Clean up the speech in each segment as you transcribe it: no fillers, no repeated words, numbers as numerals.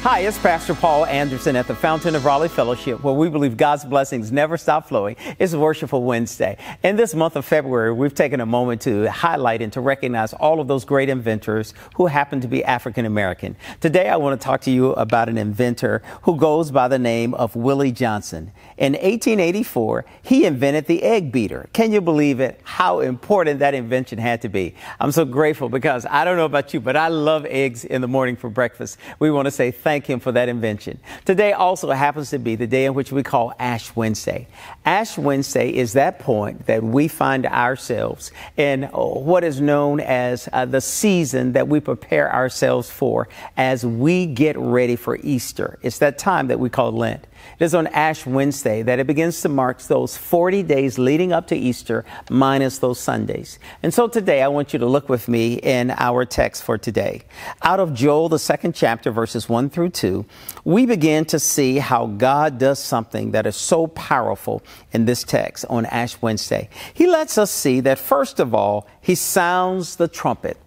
Hi, it's Pastor Paul Anderson at the Fountain of Raleigh Fellowship, where we believe God's blessings never stop flowing. It's Worshipful Wednesday. In this month of February, we've taken a moment to highlight and to recognize all of those great inventors who happen to be African American. Today, I want to talk to you about an inventor who goes by the name of Willie Johnson. In 1884, he invented the egg beater. Can you believe it? How important that invention had to be. I'm so grateful because I don't know about you, but I love eggs in the morning for breakfast. We want to say thank him for that invention. Today also happens to be the day in which we call Ash Wednesday. Ash Wednesday is that point that we find ourselves in what is known as the season that we prepare ourselves for as we get ready for Easter. It's that time that we call Lent. It is on Ash Wednesday that it begins to mark those 40 days leading up to Easter minus those Sundays. And so today I want you to look with me in our text for today. Out of Joel, the 2nd chapter, verses 1 through 2, we begin to see how God does something that is so powerful in this text on Ash Wednesday. He lets us see that, first of all, he sounds the trumpet.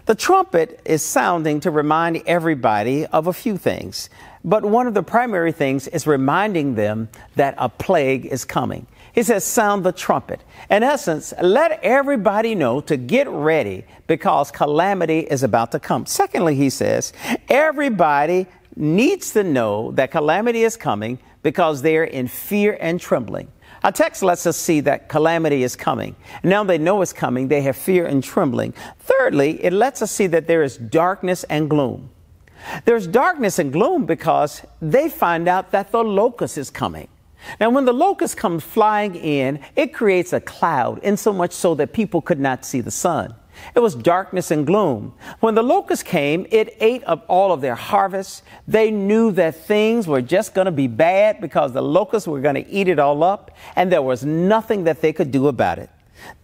The trumpet is sounding to remind everybody of a few things. But one of the primary things is reminding them that a plague is coming. He says, sound the trumpet. In essence, let everybody know to get ready because calamity is about to come. Secondly, he says, everybody needs to know that calamity is coming because they're in fear and trembling. Our text lets us see that calamity is coming. Now they know it's coming. They have fear and trembling. Thirdly, it lets us see that there is darkness and gloom. There's darkness and gloom because they find out that the locust is coming. Now, when the locust comes flying in, it creates a cloud, insomuch so that people could not see the sun. It was darkness and gloom. When the locust came, it ate up all of their harvests. They knew that things were just going to be bad because the locusts were going to eat it all up, and there was nothing that they could do about it.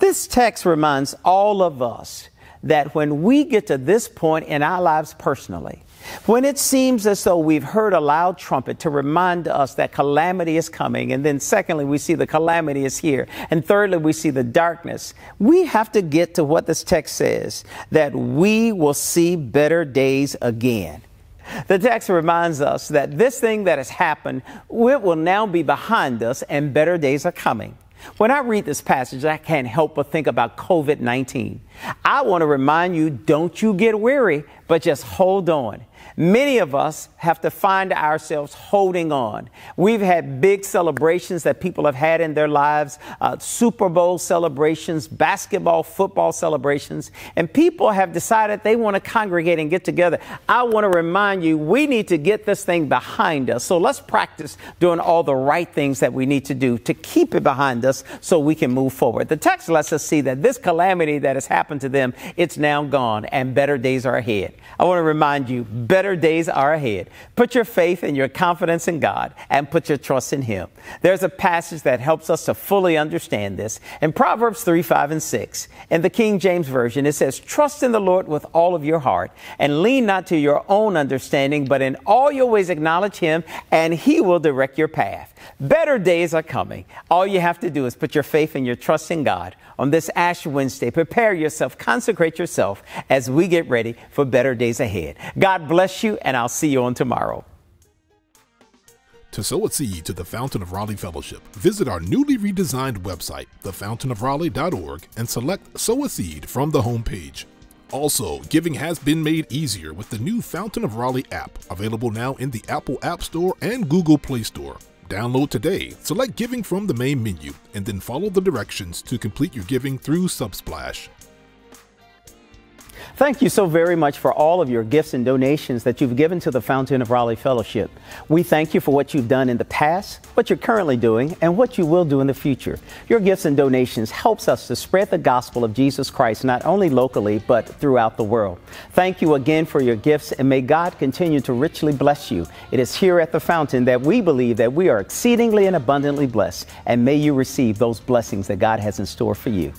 This text reminds all of us that when we get to this point in our lives personally, when it seems as though we've heard a loud trumpet to remind us that calamity is coming, and then secondly, we see the calamity is here, and thirdly, we see the darkness, we have to get to what this text says, that we will see better days again. The text reminds us that this thing that has happened, it will now be behind us and better days are coming. When I read this passage, I can't help but think about COVID-19. I want to remind you, don't you get weary, but just hold on. Many of us have to find ourselves holding on. We've had big celebrations that people have had in their lives, Super Bowl celebrations, basketball, football celebrations, and people have decided they want to congregate and get together. I want to remind you, we need to get this thing behind us. So let's practice doing all the right things that we need to do to keep it behind us so we can move forward. The text lets us see that this calamity that has happened to them, it's now gone and better days are ahead. I want to remind you, better days are ahead. Put your faith and your confidence in God and put your trust in Him. There's a passage that helps us to fully understand this. In Proverbs 3, 5, and 6, in the King James Version, it says, trust in the Lord with all of your heart and lean not to your own understanding, but in all your ways acknowledge Him and He will direct your path. Better days are coming. All you have to do is put your faith and your trust in God. On this Ash Wednesday, prepare yourself, consecrate yourself as we get ready for better days ahead. God bless you, and I'll see you on tomorrow. To sow a seed to the Fountain of Raleigh Fellowship, visit our newly redesigned website, thefountainofraleigh.org, and select Sow a Seed from the homepage. Also, giving has been made easier with the new Fountain of Raleigh app, available now in the Apple App Store and Google Play Store. Download today, select Giving from the main menu, and then follow the directions to complete your giving through Subsplash. Thank you so very much for all of your gifts and donations that you've given to the Fountain of Raleigh Fellowship. We thank you for what you've done in the past, what you're currently doing, and what you will do in the future. Your gifts and donations helps us to spread the gospel of Jesus Christ, not only locally, but throughout the world. Thank you again for your gifts, and may God continue to richly bless you. It is here at the Fountain that we believe that we are exceedingly and abundantly blessed, and may you receive those blessings that God has in store for you.